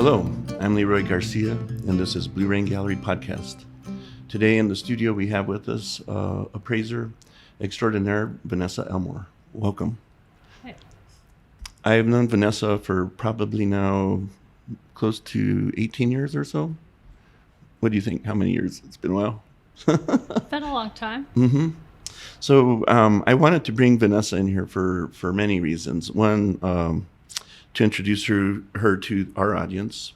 Hello, I'm Leroy Garcia, and this is Blue Rain Gallery Podcast. Today in the studio we have with us appraiser extraordinaire Vanessa Elmore. Welcome. Hi. I have known Vanessa for probably now close to 18 years or so. What do you think? How many years? It's been a while. It's been a long time. Mm-hmm. So I wanted to bring Vanessa in here for many reasons. One, to introduce her to our audience,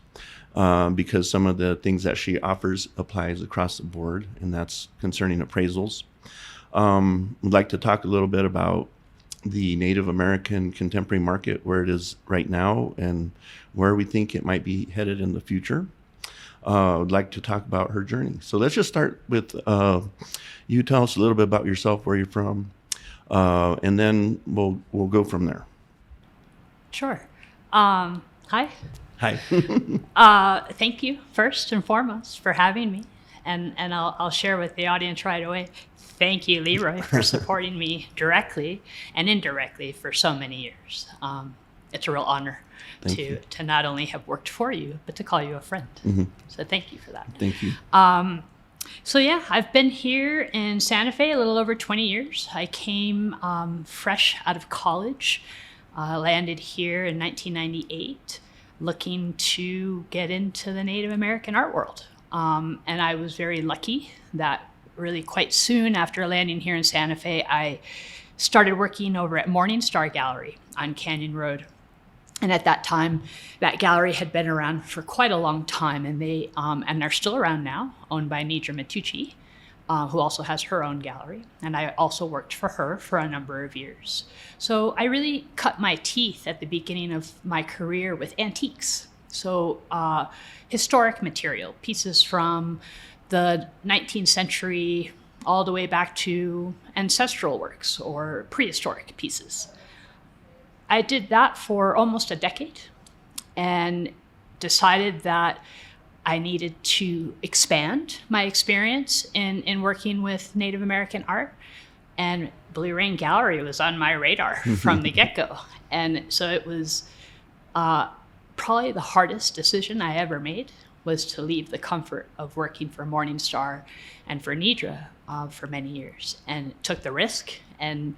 because some of the things that she offers applies across the board, and that's concerning appraisals. We'd like to talk a little bit about the Native American contemporary market, where it is right now and where we think it might be headed in the future. I'd like to talk about her journey. So let's just start with you tell us a little bit about yourself, where you're from, and then we'll go from there. Sure. Hi. Hi. Thank you first and foremost for having me, and I'll share with the audience right away. Thank you, Leroy, for supporting me directly and indirectly for so many years. It's a real honor to not only have worked for you, but to call you a friend. Mm-hmm. So thank you for that. Thank you. So yeah, I've been here in Santa Fe a little over 20 years. I came fresh out of college, landed here in 1998, looking to get into the Native American art world. And I was very lucky that really quite soon after landing here in Santa Fe, I started working over at Morning Star Gallery on Canyon Road. And at that time, that gallery had been around for quite a long time, and they and they're still around now, owned by Nidra Matucci, who also has her own gallery. And I also worked for her for a number of years. So I really cut my teeth at the beginning of my career with antiques. So historic material, pieces from the 19th century all the way back to ancestral works or prehistoric pieces. I did that for almost a decade and decided that I needed to expand my experience in working with Native American art. And Blue Rain Gallery was on my radar from the get-go. And so it was probably the hardest decision I ever made, was to leave the comfort of working for Morning Star and for Nidra for many years, and took the risk, and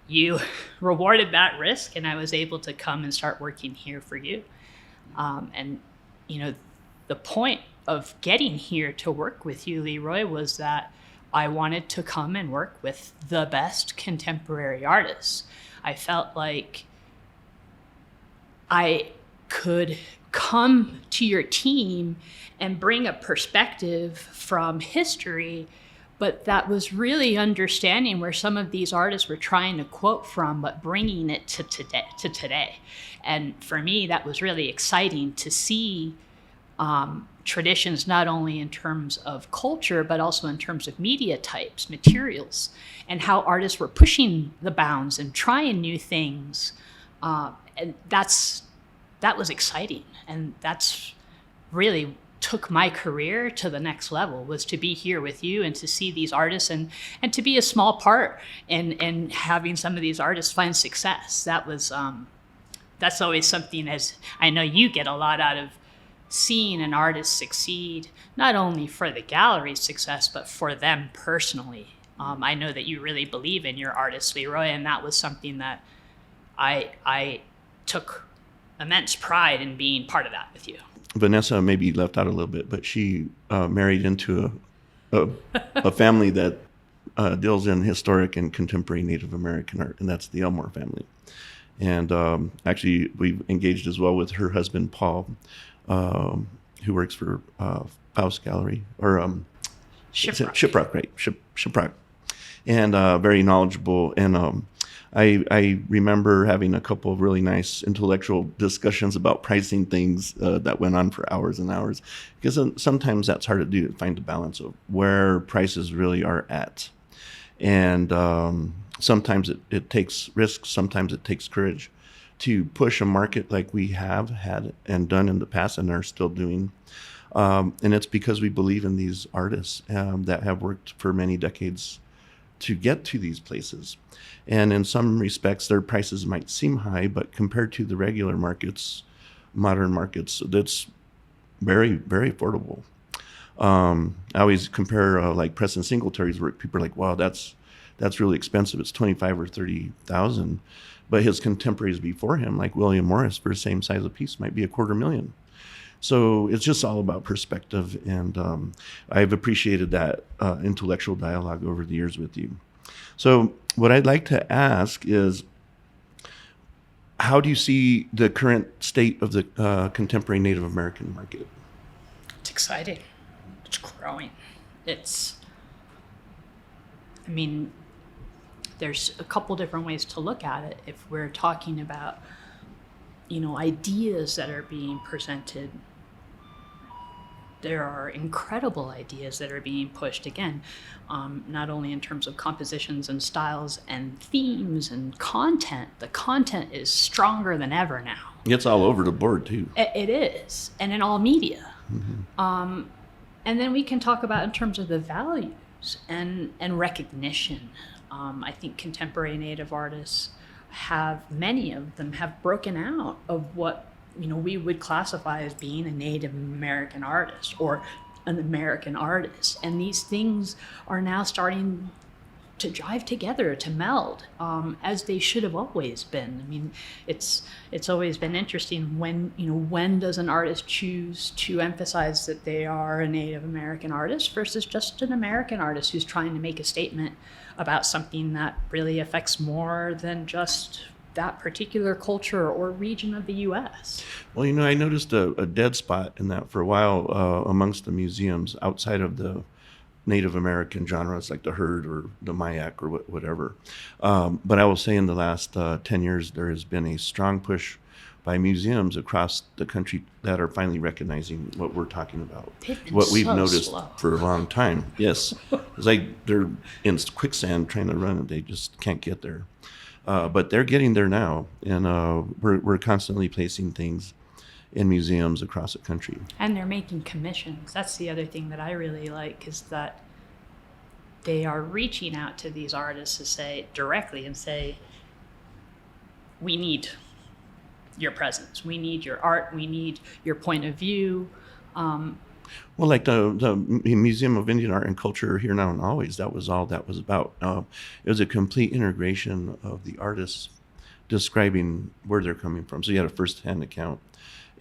you rewarded that risk, and I was able to come and start working here for you. And, you know, the point of getting here to work with you, Leroy, was that I wanted to come and work with the best contemporary artists. I felt like I could come to your team and bring a perspective from history, but that was really understanding where some of these artists were trying to quote from, but bringing it to today. And for me, that was really exciting to see traditions, not only in terms of culture, but also in terms of media types, materials, and how artists were pushing the bounds and trying new things. And that was exciting. And that's really took my career to the next level, was to be here with you and to see these artists and to be a small part in having some of these artists find success. That was, that's always something, as I know you get a lot out of seeing an artist succeed, not only for the gallery's success, but for them personally. I know that you really believe in your artist, Leroy, and that was something that I took immense pride in being part of that with you. Vanessa maybe left out a little bit, but she married into a family that deals in historic and contemporary Native American art, and that's the Elmore family. And actually, we've engaged as well with her husband, Paul, who works for Faust Gallery, or Shiprock, right? Shiprock. And very knowledgeable. And I remember having a couple of really nice intellectual discussions about pricing things that went on for hours and hours, because sometimes that's hard to do, to find the balance of where prices really are at. And sometimes it takes risks, sometimes it takes courage to push a market like we have had and done in the past and are still doing. And it's because we believe in these artists that have worked for many decades to get to these places. And in some respects, their prices might seem high, but compared to the regular markets, modern markets, that's very, very affordable. I always compare like Preston Singletary's work. People are like, "Wow, that's really expensive. It's 25 or 30,000." But his contemporaries before him, like William Morris, for the same size of piece, might be $250,000. So it's just all about perspective, and I've appreciated that intellectual dialogue over the years with you. So what I'd like to ask is, how do you see the current state of the contemporary Native American market? It's exciting. It's growing. I mean, there's a couple different ways to look at it. If we're talking about, ideas that are being presented, there are incredible ideas that are being pushed, again, not only in terms of compositions and styles and themes and content. The content is stronger than ever now. It's all over the board, too. It is, and in all media. Mm-hmm. And then we can talk about in terms of the values and recognition. I think contemporary Native artists many of them have broken out of what we would classify as being a Native American artist or an American artist. And these things are now starting to jive together, to meld, as they should have always been. I mean, it's always been interesting when does an artist choose to emphasize that they are a Native American artist versus just an American artist who's trying to make a statement about something that really affects more than just that particular culture or region of the U.S. Well, I noticed a dead spot in that for a while amongst the museums outside of the Native American genres like the herd or the Mayak or whatever. But I will say in the last 10 years, there has been a strong push by museums across the country that are finally recognizing what we're talking about, what we've noticed for a long time. Yes, it's like they're in quicksand trying to run and they just can't get there. But they're getting there now, and we're constantly placing things in museums across the country. And they're making commissions. That's the other thing that I really like, is that they are reaching out to these artists to say directly and say, we need your presence, we need your art, we need your point of view. Well, like the Museum of Indian Art and Culture Here Now and Always, that was all that was about. It was a complete integration of the artists describing where they're coming from. So you had a first-hand account.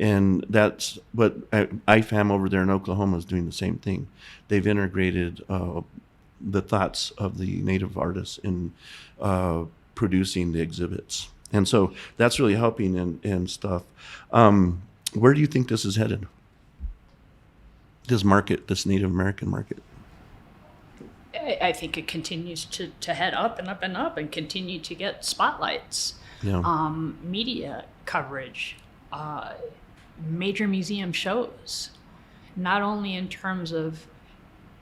And that's what IFAM over there in Oklahoma is doing the same thing. They've integrated the thoughts of the Native artists in producing the exhibits. And so that's really helping and stuff. Where do you think this is headed? This market, this Native American market? I think it continues to head up and up and up and continue to get spotlights, media coverage, major museum shows, not only in terms of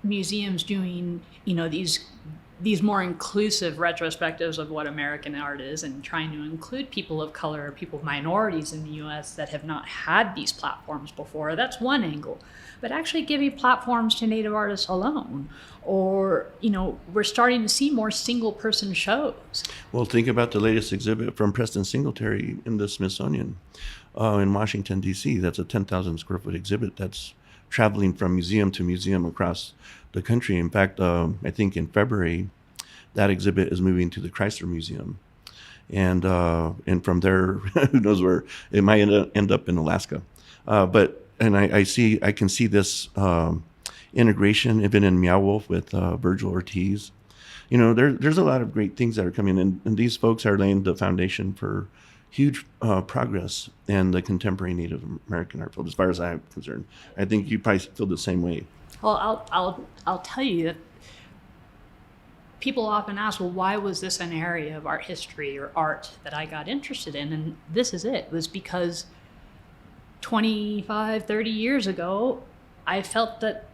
museums doing, these more inclusive retrospectives of what American art is and trying to include people of color, people, minorities in the U.S. that have not had these platforms before. That's one angle. But actually giving platforms to Native artists alone. Or, we're starting to see more single-person shows. Well, think about the latest exhibit from Preston Singletary in the Smithsonian in Washington, D.C. That's a 10,000 square foot exhibit that's traveling from museum to museum across the country. In fact, I think in February, that exhibit is moving to the Chrysler Museum. And from there, who knows where, it might end up in Alaska. And I can see this integration even in Meow Wolf with Virgil Ortiz. There's a lot of great things that are coming in, and these folks are laying the foundation for huge progress in the contemporary Native American art field, as far as I'm concerned. I think you probably feel the same way. Well, I'll tell you that people often ask, well, why was this an area of art history or art that I got interested in? And this is it. It was because 25, 30 years ago, I felt that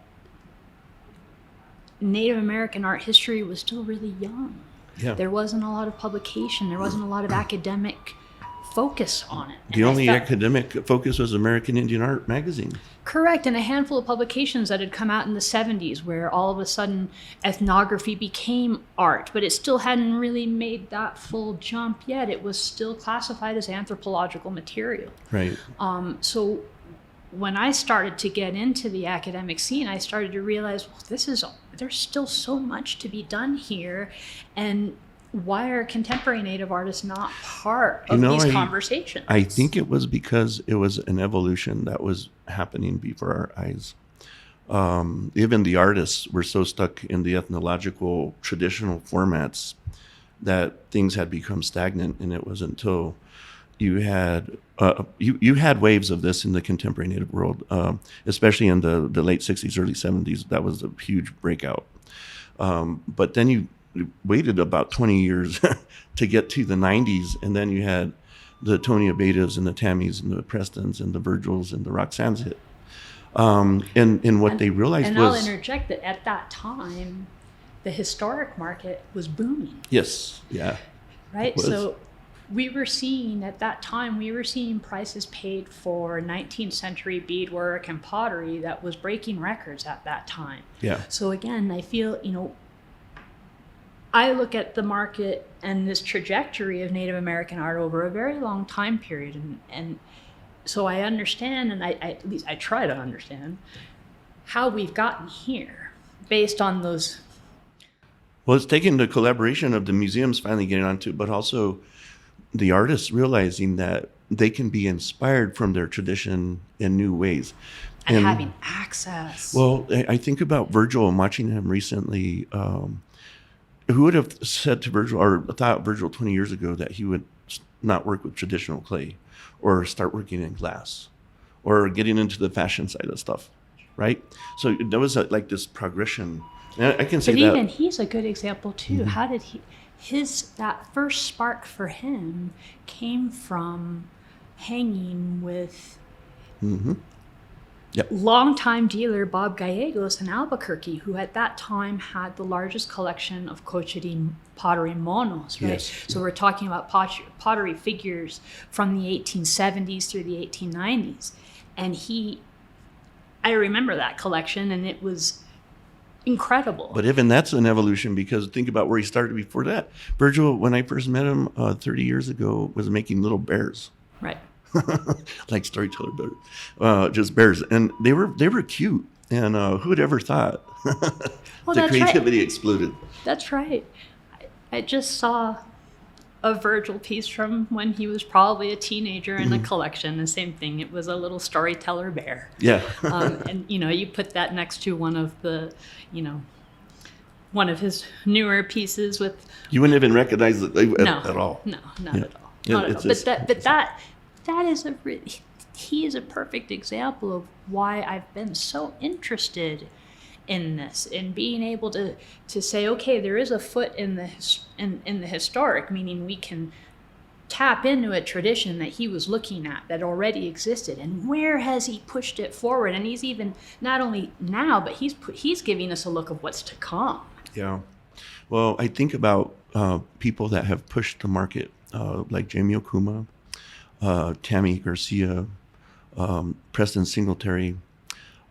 Native American art history was still really young. Yeah. There wasn't a lot of publication. There wasn't a lot of academic focus on it. The only academic focus was American Indian Art magazine. Correct, and a handful of publications that had come out in the 70s where all of a sudden ethnography became art, but it still hadn't really made that full jump yet. It was still classified as anthropological material. Right. So when I started to get into the academic scene, I started to realize, well, there's still so much to be done here, and why are contemporary Native artists not part of these conversations? I think it was because it was an evolution that was happening before our eyes. Even the artists were so stuck in the ethnological traditional formats that things had become stagnant, and it wasn't until you had you had waves of this in the contemporary Native world, especially in the late 60s, early 70s. That was a huge breakout. But then you waited about 20 years to get to the 90s, and then you had the Tony Abedas and the Tammys and the Prestons and the Virgils and the Roxannes hit. And what they realized and was... I'll interject that at that time, the historic market was booming. Yes, yeah. Right? So we were seeing, at that time, prices paid for 19th century beadwork and pottery that was breaking records at that time. Yeah. So again, I feel, I look at the market and this trajectory of Native American art over a very long time period, and so I understand, and I at least I try to understand how we've gotten here based on those. Well, it's taken the collaboration of the museums finally getting onto it, but also the artists realizing that they can be inspired from their tradition in new ways. And having access. Well, I think about Virgil and watching him recently. Who would have said to Virgil, or thought Virgil 20 years ago, that he would not work with traditional clay or start working in glass or getting into the fashion side of stuff, right? So there was like this progression. And I can say but that. Even he's a good example too. Mm-hmm. How did that first spark for him came from hanging with Mm-hmm. Yep. longtime dealer Bob Gallegos in Albuquerque, who at that time had the largest collection of Cochiti pottery monos, right? Yes. So we're talking about pottery figures from the 1870s through the 1890s. And I remember that collection, and it was incredible. But even that's an evolution, because think about where he started before that. Virgil, when I first met him 30 years ago, was making little bears. Right. Like storyteller bears, just bears, and they were cute. And who would ever thought the creativity exploded? That's right. I just saw a Virgil piece from when he was probably a teenager in a collection. The same thing. It was a little storyteller bear. Yeah. And you put that next to one of his newer pieces with. You wouldn't even recognize it at all. No, not at all. Not at all. That is he is a perfect example of why I've been so interested in this, in being able to say, okay, there is a foot in the historic, meaning we can tap into a tradition that he was looking at that already existed, and where has he pushed it forward? And he's even not only now, but he's giving us a look of what's to come. Yeah. Well, I think about people that have pushed the market, like Jamie Okuma, Tammy Garcia, Preston Singletary,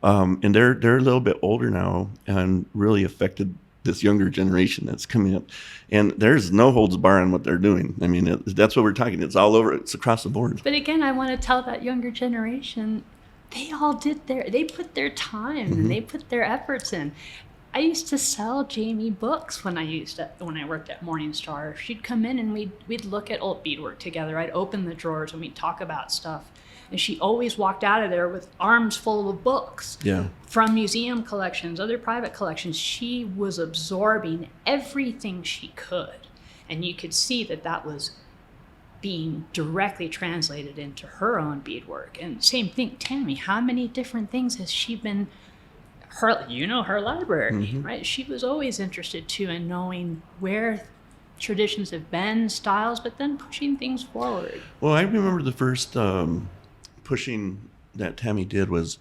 and they're a little bit older now and really affected this younger generation that's coming up. And there's no holds bar on what they're doing. I mean, that's what we're talking. It's all over. It's across the board. But again, I want to tell that younger generation, they all they put their time and they put their efforts in. I used to sell Jamie books when I worked at Morningstar. She'd come in and we'd look at old beadwork together. I'd open the drawers and we'd talk about stuff. And she always walked out of there with arms full of books. Yeah. From museum collections, other private collections. She was absorbing everything she could. And you could see that was being directly translated into her own beadwork. And same thing, Tammy, how many different things has she been... her library, right? She was always interested too in knowing where traditions have been, styles, but then pushing things forward. Well, I remember the first pushing that Tammy did was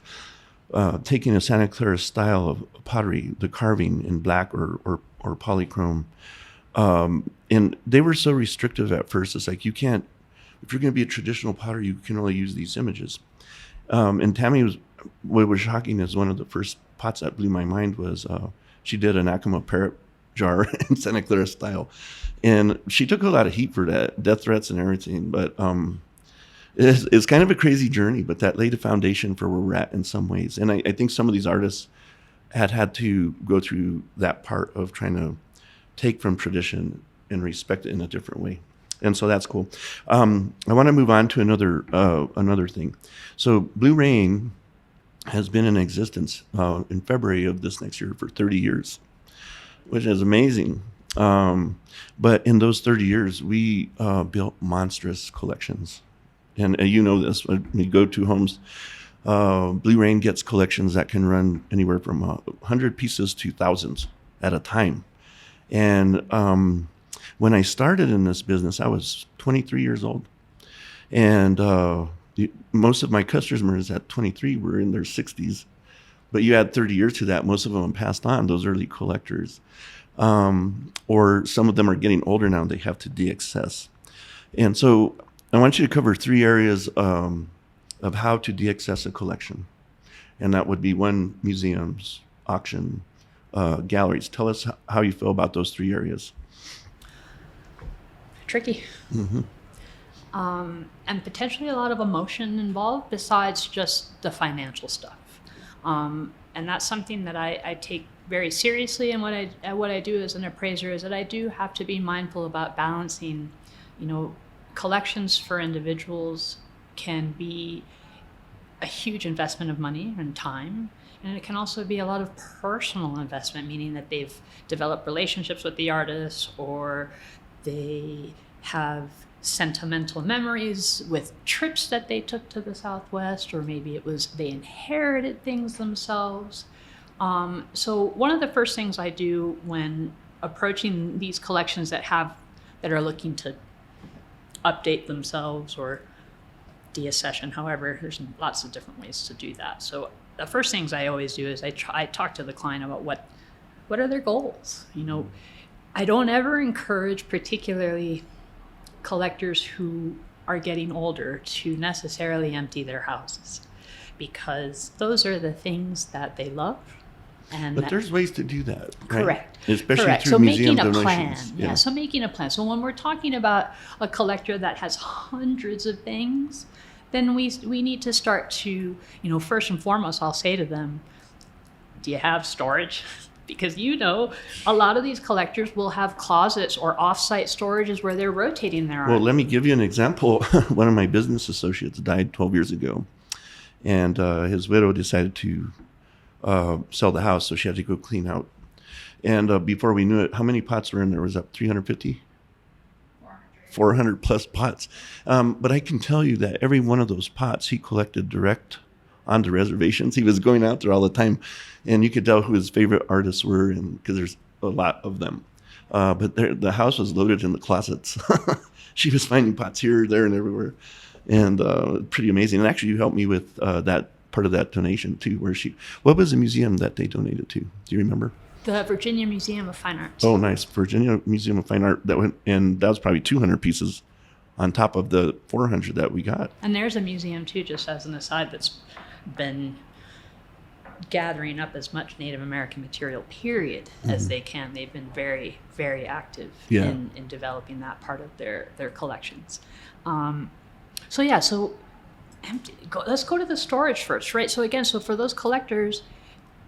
taking a Santa Clara style of pottery, the carving in black or polychrome. And they were so restrictive at first. It's like, you can't, if you're going to be a traditional potter, you can only use these images. And Tammy what was shocking is one of the first pots that blew my mind was she did an Acoma parrot jar in Santa Clara style. And she took a lot of heat for that, death threats and everything. But it's kind of a crazy journey, but that laid a foundation for where we're at in some ways. And I think some of these artists had to go through that part of trying to take from tradition and respect it in a different way. And so that's cool. I want to move on to another thing. So Blue Rain has been in existence in February of this next year for 30 years, which is amazing. But in those 30 years, we built monstrous collections. And you know this, when you go to homes, Blue Rain gets collections that can run anywhere from 100 pieces to thousands at a time. And when I started in this business, I was 23 years old. And most of my customers at 23 were in their 60s. But you add 30 years to that, most of them passed on, those early collectors. Or some of them are getting older now, they have to de-access. And so I want you to cover 3 areas of how to de-access a collection. And that would be 1, museums, auction, galleries. Tell us how you feel about those 3 areas. Tricky. Mm-hmm. And potentially a lot of emotion involved besides just the financial stuff. And that's something that I take very seriously. And what I do as an appraiser is that I do have to be mindful about balancing, collections for individuals can be a huge investment of money and time. And it can also be a lot of personal investment, meaning that they've developed relationships with the artist, or they have sentimental memories with trips that they took to the Southwest, or maybe it was they inherited things themselves. So one of the first things I do when approaching these collections that are looking to update themselves or deaccession, however, there's lots of different ways to do that. So the first things I always do is I talk to the client about what are their goals. I don't ever encourage particularly collectors who are getting older to necessarily empty their houses, because those are the things that they love. But there's ways to do that, right? Correct. Especially Correct. through so museum making a donations. plan. Yeah, so making a plan. So when we're talking about a collector that has hundreds of things, then we need to start to, first and foremost, I'll say to them, do you have storage? Because a lot of these collectors will have closets or off-site storages where they're rotating their art. Well, let me give you an example. One of my business associates died 12 years ago, and his widow decided to sell the house, so she had to go clean out. And before we knew it, how many pots were in there? Was that 350? 400 plus pots. But I can tell you that every one of those pots he collected direct onto reservations. He was going out there all the time, and you could tell who his favorite artists were, and because there's a lot of them. But the house was loaded in the closets. She was finding pots here, there, and everywhere, and pretty amazing. And actually, you helped me with that part of that donation too. What was the museum that they donated to? Do you remember? The Virginia Museum of Fine Arts. Oh, nice. Virginia Museum of Fine Art. And that was probably 200 pieces on top of the 400 that we got. And there's a museum too, just as an aside, that's been gathering up as much Native American material, period, as they can. They've been very, very active in developing that part of their collections. Let's go to the storage first, right? So again, for those collectors,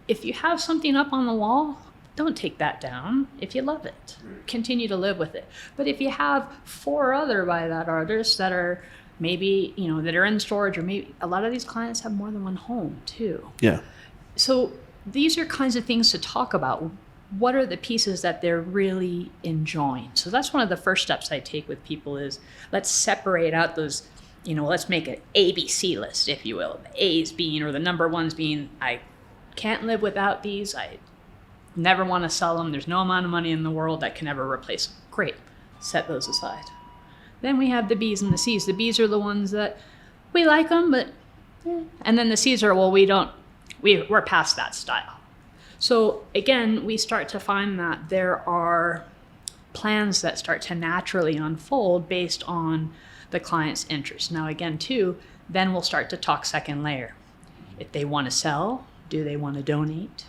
if you have something up on the wall, don't take that down. If you love it, continue to live with it. But if you have 4 other by that artist that are maybe, that are in storage, or maybe a lot of these clients have more than one home too. Yeah. So these are kinds of things to talk about. What are the pieces that they're really enjoying? So that's one of the first steps I take with people is let's separate out those, let's make an ABC list, if you will. The A's being, or the number ones being, I can't live without these. I never want to sell them. There's no amount of money in the world that can ever replace them. Great. Set those aside. Then we have the B's and the C's. The B's are the ones that we like them, but and then the C's are, we're past that style. So again, we start to find that there are plans that start to naturally unfold based on the client's interest. Now again, too, then we'll start to talk second layer. If they want to sell, do they want to donate?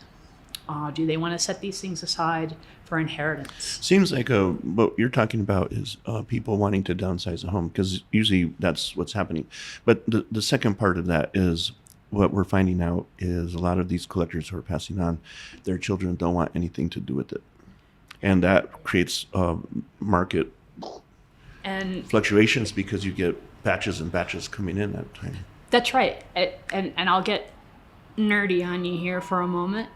Do they want to set these things aside for inheritance. Seems like what you're talking about is people wanting to downsize a home, because usually that's what's happening. But the second part of that is what we're finding out is a lot of these collectors who are passing on, their children don't want anything to do with it. And that creates market And fluctuations because you get batches and batches coming in at a time. that's right. And I'll get nerdy on you here for a moment.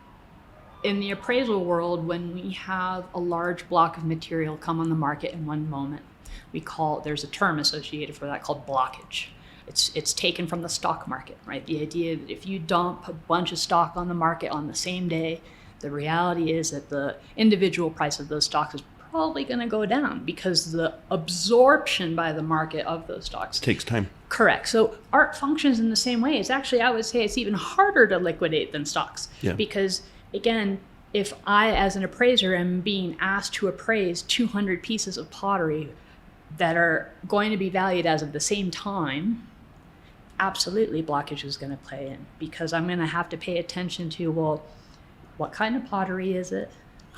In the appraisal world, when we have a large block of material come on the market in one moment, there's a term associated for that called blockage. It's taken from the stock market, right? The idea that if you dump a bunch of stock on the market on the same day, the reality is that the individual price of those stocks is probably going to go down because the absorption by the market of those stocks Takes time. Correct. So art functions in the same way. It's actually, I would say, it's even harder to liquidate than stocks. Yeah. Because, again, if I, as an appraiser, am being asked to appraise 200 pieces of pottery that are going to be valued as of the same time, absolutely blockage is going to play in, because I'm going to have to pay attention to, well, what kind of pottery is it?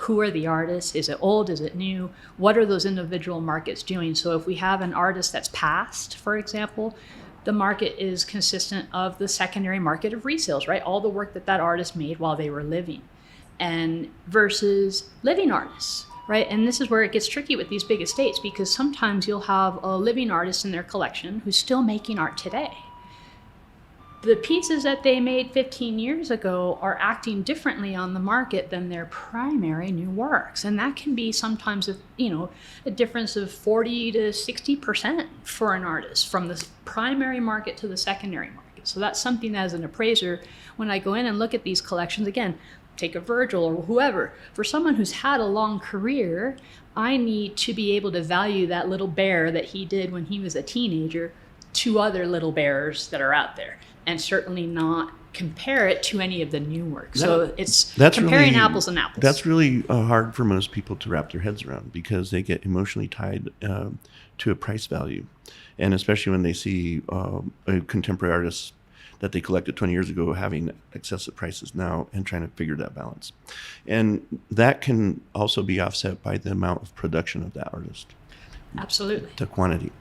Who are the artists? Is it old? Is it new? What are those individual markets doing? So if we have an artist that's past, for example, the market is consistent of the secondary market of resales, right? All the work that artist made while they were living, and versus living artists, right? And this is where it gets tricky with these big estates, because sometimes you'll have a living artist in their collection who's still making art today. The pieces that they made 15 years ago are acting differently on the market than their primary new works. And that can be sometimes a difference of 40 to 60% for an artist from the primary market to the secondary market. So that's something that, as an appraiser, when I go in and look at these collections, again, take a Virgil or whoever, for someone who's had a long career, I need to be able to value that little bear that he did when he was a teenager to other little bears that are out there, and certainly not compare it to any of the new work. So that's comparing apples and apples. That's really hard for most people to wrap their heads around, because they get emotionally tied to a price value. And especially when they see a contemporary artist that they collected 20 years ago having excessive prices now, and trying to figure that balance. And that can also be offset by the amount of production of that artist. Absolutely. The quantity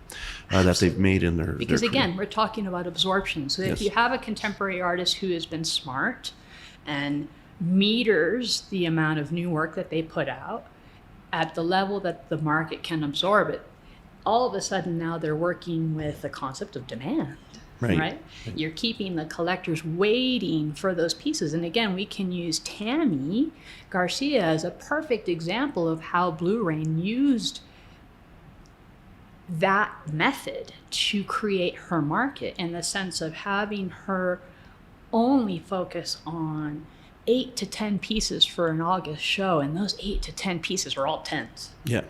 that they've made in their Because their again, we're talking about absorption. So if you have a contemporary artist who has been smart and meters the amount of new work that they put out at the level that the market can absorb it, all of a sudden now they're working with the concept of demand. Right? You're keeping the collectors waiting for those pieces. And again, we can use Tammy Garcia as a perfect example of how Blue Rain used that method to create her market, in the sense of having her only focus on 8 to 10 pieces for an August show, and those 8 to 10 pieces are all tens. Yeah.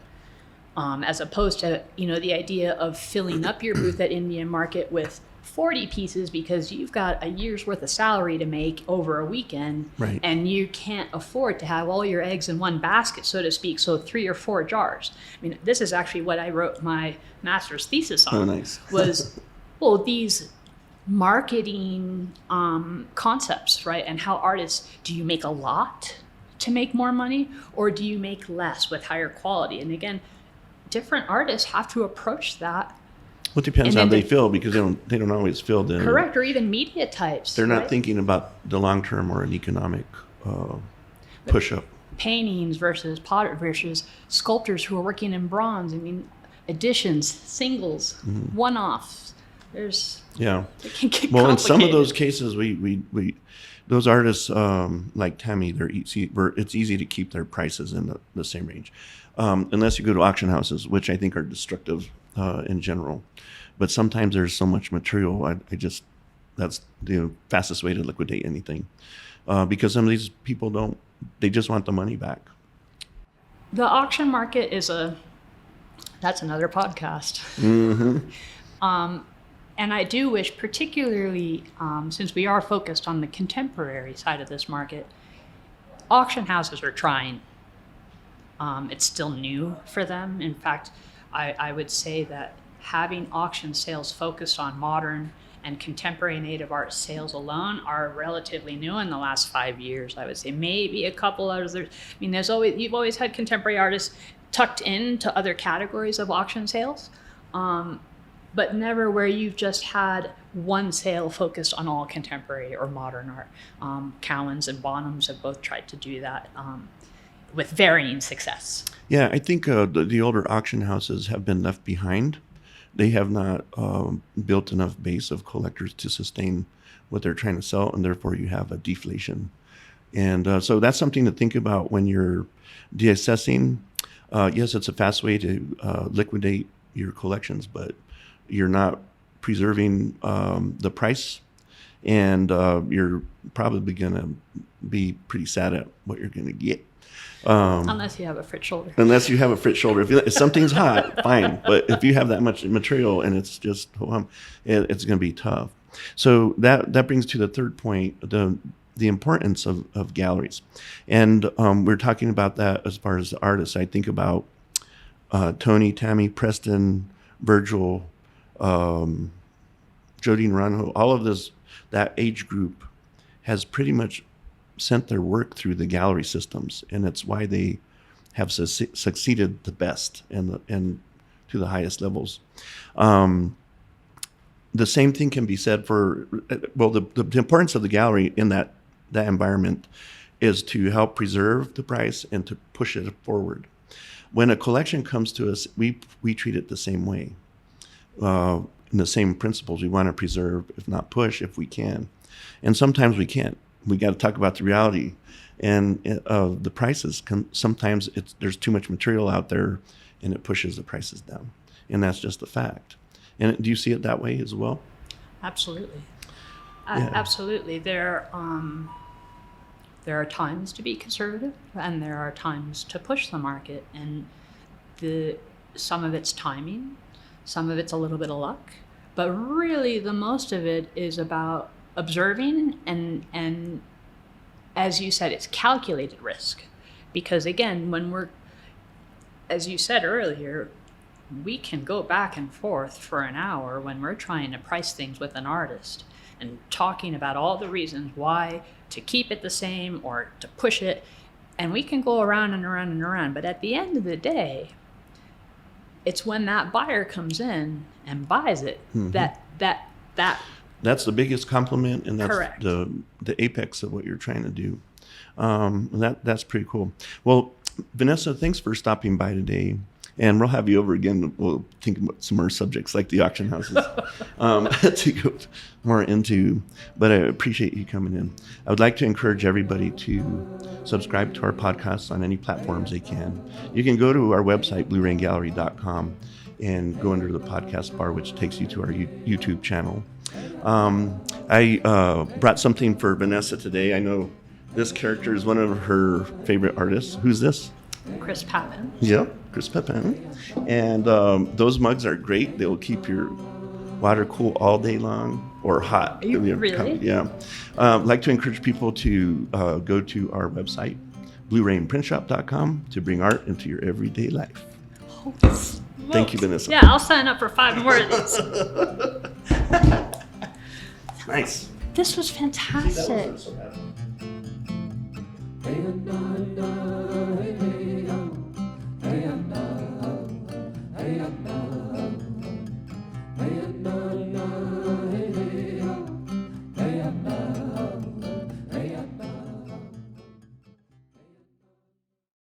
As opposed to the idea of filling up your booth at Indian Market with 40 pieces because you've got a year's worth of salary to make over a weekend, right, and you can't afford to have all your eggs in one basket, so to speak, so 3 or 4 jars. I mean, this is actually what I wrote my master's thesis on. Oh, nice. was, these marketing concepts, right? And how artists, do you make a lot to make more money, or do you make less with higher quality? And again, different artists have to approach that. Well, it depends how they feel, because they don't always feel the correct, or even media types. They're not thinking about the long term or an economic push up. Paintings versus potter versus sculptors who are working in bronze. I mean, additions, singles, one-offs. There's it can get well, complicated. in some of those cases, we those artists like Tammy, it's easy to keep their prices in the same range, unless you go to auction houses, which I think are destructive in general. But sometimes there's so much material. That's the fastest way to liquidate anything, because some of these people they just want the money back. The auction market that's another podcast. And I do wish, particularly since we are focused on the contemporary side of this market, auction houses are trying. It's still new for them. In fact, I would say that having auction sales focused on modern and contemporary native art sales alone are relatively new in the last 5 years. I would say maybe a couple others. I mean, you've always had contemporary artists tucked into other categories of auction sales, but never where you've just had one sale focused on all contemporary or modern art. Cowans and Bonhams have both tried to do that with varying success. Yeah, I think the older auction houses have been left behind. They have not built enough base of collectors to sustain what they're trying to sell, and therefore you have a deflation. And so that's something to think about when you're deassessing. Yes, it's a fast way to liquidate your collections, but you're not preserving the price, and you're probably going to be pretty sad at what you're going to get. Unless you have a Fritz shoulder. Unless you have a Fritz shoulder. If something's hot, fine. But if you have that much material and it's just, it's going to be tough. So that brings to the third point, the importance of galleries. And we're talking about that as far as the artists. I think about Tony, Tammy, Preston, Virgil, Jodine Naranjo, all of this, that age group has pretty much sent their work through the gallery systems, and it's why they have succeeded the best and to the highest levels. The same thing can be said for, well, the importance of the gallery in that environment is to help preserve the price and to push it forward. When a collection comes to us, we treat it the same way. In the same principles, we want to preserve, if not push, if we can. And sometimes we can't. We got to talk about the reality and the prices. Sometimes there's too much material out there, and it pushes the prices down, and that's just a fact. And do you see it that way as well? Absolutely, Yeah. absolutely. There are times to be conservative, and there are times to push the market, and some of it's timing, some of it's a little bit of luck, but really the most of it is about observing and as you said, it's calculated risk. Because again, when we're, as you said earlier, we can go back and forth for an hour when we're trying to price things with an artist and talking about all the reasons why to keep it the same or to push it, and we can go around and around and around. But at the end of the day, it's when that buyer comes in and buys it that that's the biggest compliment, and that's correct. the apex of what you're trying to do. That's pretty cool. Well, Vanessa, thanks for stopping by today, and we'll have you over again. We'll think about some more subjects like the auction houses to go more into, but I appreciate you coming in. I would like to encourage everybody to subscribe to our podcasts on any platforms they can. You can go to our website, blueraingallery.com, and go under the podcast bar, which takes you to our YouTube channel. I brought something for Vanessa today. I know this character is one of her favorite artists. Who's this? Chris Papin. Yep, Chris Papin. And those mugs are great. They'll keep your water cool all day long, or hot. Are you really? Yeah. I'd like to encourage people to go to our website, bluerainprintshop.com, to bring art into your everyday life. Holy Thank you, Vanessa. Yeah, I'll sign up for 5 more of these. Nice. This was fantastic. See, that wasn't so bad.